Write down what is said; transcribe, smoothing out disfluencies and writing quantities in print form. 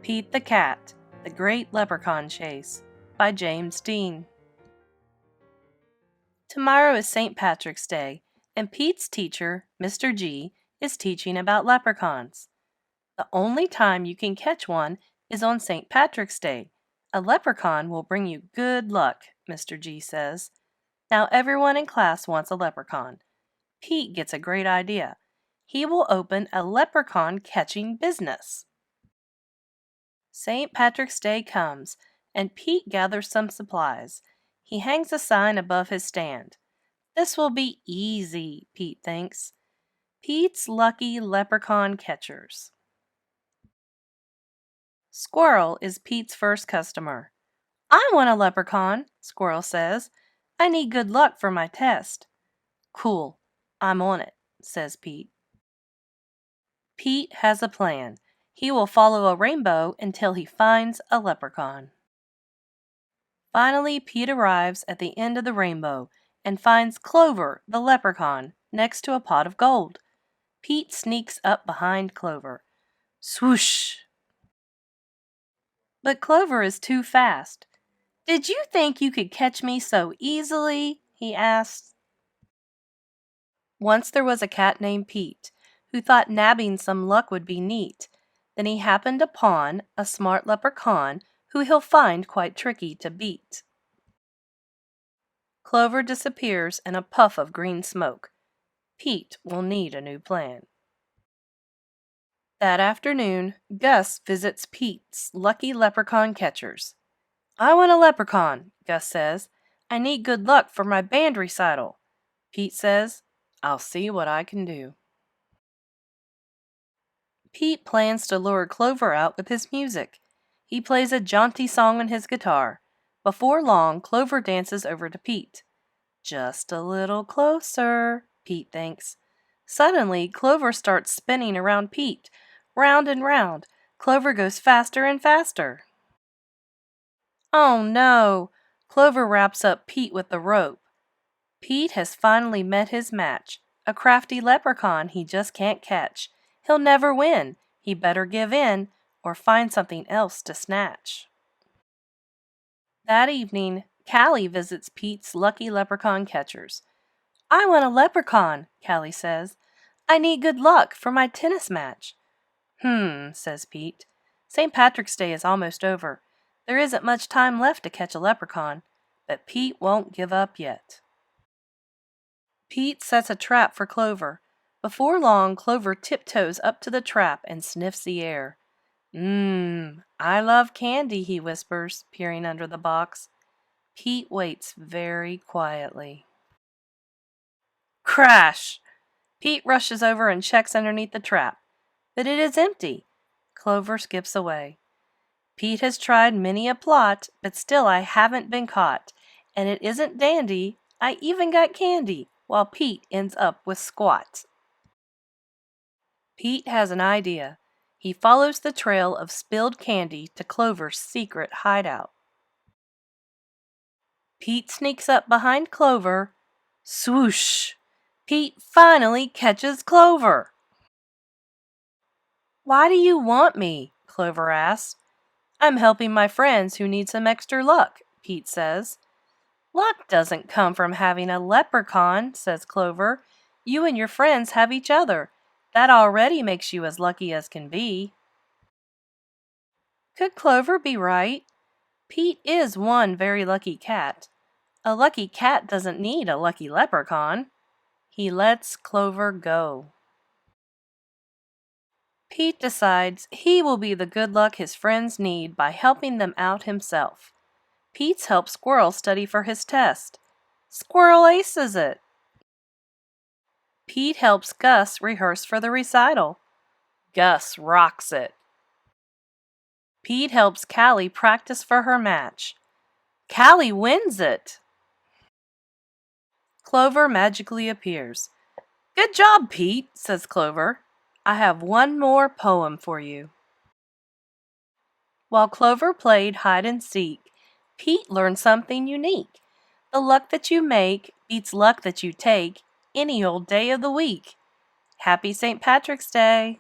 Pete the Cat, The Great Leprechaun Chase by James Dean. Tomorrow is St. Patrick's Day, and Pete's teacher, Mr. G, is teaching about leprechauns. The only time you can catch one is on St. Patrick's Day. A leprechaun will bring you good luck, Mr. G says. Now everyone in class wants a leprechaun. Pete gets a great idea. He will open a leprechaun catching business. St. Patrick's Day comes, and Pete gathers some supplies. He hangs a sign above his stand. This will be easy, Pete thinks. Pete's Lucky Leprechaun Catchers. Squirrel is Pete's first customer. I want a leprechaun, Squirrel says. I need good luck for my test. Cool, I'm on it, says Pete. Pete has a plan. He will follow a rainbow until he finds a leprechaun. Finally, Pete arrives at the end of the rainbow and finds Clover, the leprechaun, next to a pot of gold. Pete sneaks up behind Clover. Swoosh! But Clover is too fast. Did you think you could catch me so easily? He asked. Once there was a cat named Pete who thought nabbing some luck would be neat. Then he happened upon a smart leprechaun who he'll find quite tricky to beat. Clover disappears in a puff of green smoke. Pete will need a new plan. That afternoon, Gus visits Pete's Lucky Leprechaun Catchers. I want a leprechaun, Gus says. I need good luck for my band recital. Pete says, I'll see what I can do. Pete plans to lure Clover out with his music. He plays a jaunty song on his guitar. Before long, Clover dances over to Pete. Just a little closer, Pete thinks. Suddenly, Clover starts spinning around Pete. Round and round. Clover goes faster and faster. Oh no! Clover wraps up Pete with the rope. Pete has finally met his match, a crafty leprechaun he just can't catch. He'll never win. He better give in or find something else to snatch. That evening, Callie visits Pete's Lucky Leprechaun Catchers. I want a leprechaun, Callie says. I need good luck for my tennis match. Says Pete. St. Patrick's Day is almost over. There isn't much time left to catch a leprechaun, but Pete won't give up yet. Pete sets a trap for Clover. Before long, Clover tiptoes up to the trap and sniffs the air. I love candy, he whispers, peering under the box. Pete waits very quietly. Crash! Pete rushes over and checks underneath the trap, but it is empty. Clover skips away. Pete has tried many a plot, but still I haven't been caught. And it isn't dandy, I even got candy, while Pete ends up with squat. Pete has an idea. He follows the trail of spilled candy to Clover's secret hideout. Pete sneaks up behind Clover. Swoosh! Pete finally catches Clover. Why do you want me? Clover asks. I'm helping my friends who need some extra luck, Pete says. Luck doesn't come from having a leprechaun, says Clover. You and your friends have each other. That already makes you as lucky as can be. Could Clover be right? Pete is one very lucky cat. A lucky cat doesn't need a lucky leprechaun. He lets Clover go. Pete decides he will be the good luck his friends need by helping them out himself. Pete's helped Squirrel study for his test. Squirrel aces it. Pete helps Gus rehearse for the recital. Gus rocks it. Pete helps Callie practice for her match. Callie wins it. Clover magically appears. Good job, Pete, says Clover. I have one more poem for you. While Clover played hide and seek, Pete learned something unique. The luck that you make beats luck that you take any old day of the week. Happy St. Patrick's Day!